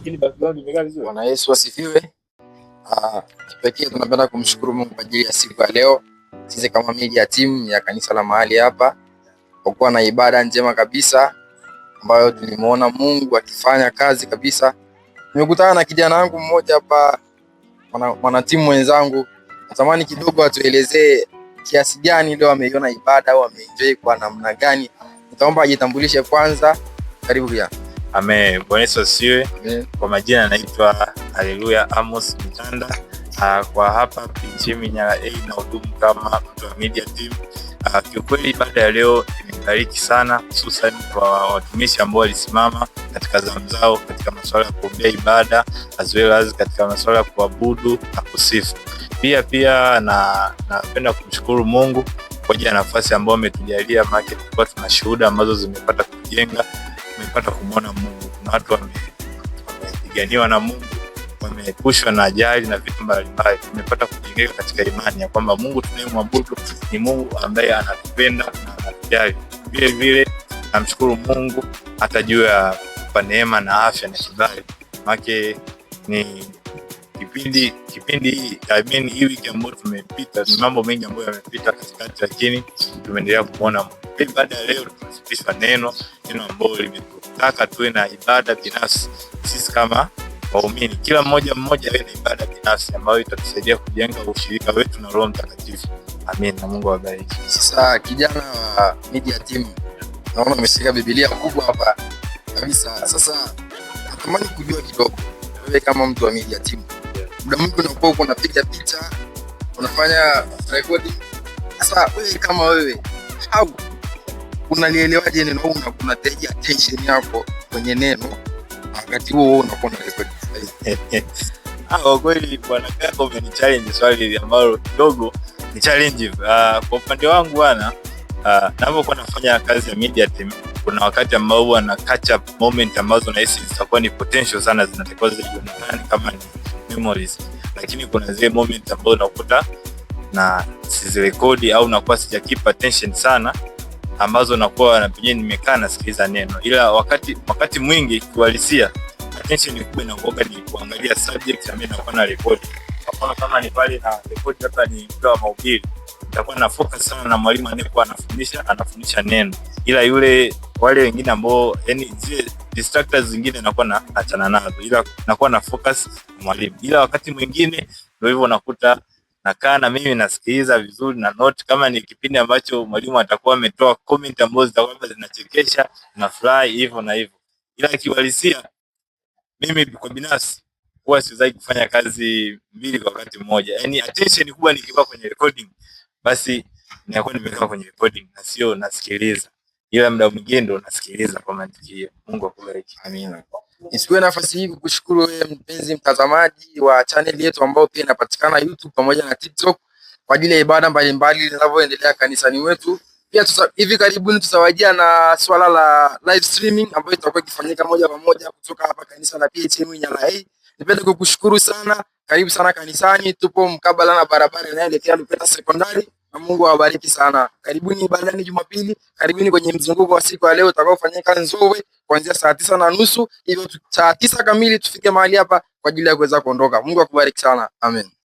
lakini background imekaa vizuri. Bwana Yesu asifiwe. Kipekee tunapenda kumshukuru Mungu kwa ajili ya siku ya leo. Sisi kama media team ya kanisa la mahali hapa kwa kuwa na ibada njema kabisa ambayo tulimuona Mungu akifanya kazi kabisa. Nimekutana na kijana wangu mmoja hapa, mwana timu wenzangu. Natamani kidogo atuelezee kiasi gani leo ameiona ibada au ameenjoy kwa namna gani. Nitaomba ajitambulishe kwanza. Karibu pia. Amen. Bwana Yesu asifiwe. Kwa majina naitwa Haleluya Amos Mtanda. Kwa hapa Pichimi Nyala A na hudumu kama mtu wa media team. Kiukweli ibada ya leo imebariki sana, hususan kwa watumishi ambao walisimama katika zamu zao katika masuala ya kuombea ibada as well as katika masuala ya kuabudu na kusifu. Pia napenda kumshukuru Mungu kwa ajili ya nafasi ambayo ametujalia, maana tulikuwa tuna shuhuda ambazo zimepata kujenga, tumepata kumwona Mungu. Kuna watu wamepiganiwa na Mungu, wameepushwa na ajali na vitu mbalimbali. Tumepata kujengeka katika imani ya kwamba Mungu tunayemwabudu ni Mungu ambaye anatupenda na anatujali. Vile namshukuru Mungu hata juu ya kwa neema na afya na kibali. Maana ni kipindi hii wiki ambayo tumepita, ni mambo mengi ambayo yamepita katikati, lakini tumeendelea kuona Mungu. Baada ya leo tunasikia neno ambalo limetutaka tuwe na ibada binafsi. Sisi kama waumini, kila mmoja awe na ibada binafsi ambayo itatusaidia kujenga ushirika wetu na Roho Mtakatifu. Amen, na Mungu awabariki. Sasa kijana wa media team, naona umeshika Biblia kubwa hapa kabisa. Sasa natamani kujua kidogo, wewe kama mtu wa media team, muda mwingi unakuwa uko unapiga picha, unafanya recording. Sasa wewe kama wewe, au unalielewaje neno au unateja attention yako kwenye neno wakati huo unakuwa na record? Kwa kweli bwana kaka, umenichallenge swali ambalo kidogo ni challenge. Kwa upande wangu bwana, ninapokuwa nafanya kazi ya media team, kuna wakati ambao huwa na catch up moment ambazo nahisi zitakuwa ni potential sana, zinatakiwa zionekane kama ni memories, lakini kuna zile moment ambazo nakuta na sizirekodi au nakuwa sija keep attention sana, ambazo nakuwa na penye nimekaa nasikiliza neno, ila wakati mwingi kiuhalisia attention kubwa inakuwa ni kuangalia subject ambayo nakuwa na record. Kwa mfano kama ni pale na record hapa ni kwa mahubiri, nitakuwa na focus sana na mwalimu anayekuwa anafundisha neno, ila wale wengine ambao yani zile distractors zingine nakuwa naachana nazo, ila nakuwa na focus mwalimu. Ila wakati mwingine ndio hivyo nakuta nakaa na mimi nasikiliza vizuri na note, kama ni kipindi ambacho mwalimu atakuwa ametoa comment ambazo zitakuwa zinachekesha na fly hivyo na hivyo. Ila kiuhalisia mimi kwa binafsi huwa siwezi kufanya kazi mbili kwa wakati mmoja. Yaani attention kubwa nikiwa kwenye recording, basi ninakuwa nimekaa kwenye recording na sio nasikiliza. Ila muda mwingine ndo nasikiliza kwa mantiki hiyo. Mungu akubariki. Amina. Nichukue nafasi hii kukushukuru wewe mpenzi mtazamaji wa channel yetu ambao pia inapatikana YouTube pamoja na TikTok kwa ajili ya ibada mbalimbali zinazoendelea kanisani wetu. Pia hivi karibuni tutawajia na swala la live streaming ambayo itakuwa ikifanyika moja kwa moja kutoka hapa kanisa la Pichimi Nyala A. Nipende kukushukuru sana. Karibu sana kanisani. Tupo mkabala na barabara inayoelekea Lupeta Sekondari. Na Mungu awabariki sana. Karibuni ibadani Jumapili. Karibuni kwenye mzunguko wa siku ya leo utakaofanyika Nzowe kuanzia saa 9:30. Hivyo saa 9 kamili tufike mahali hapa kwa ajili ya kuweza kuondoka. Mungu akubariki sana. Amen.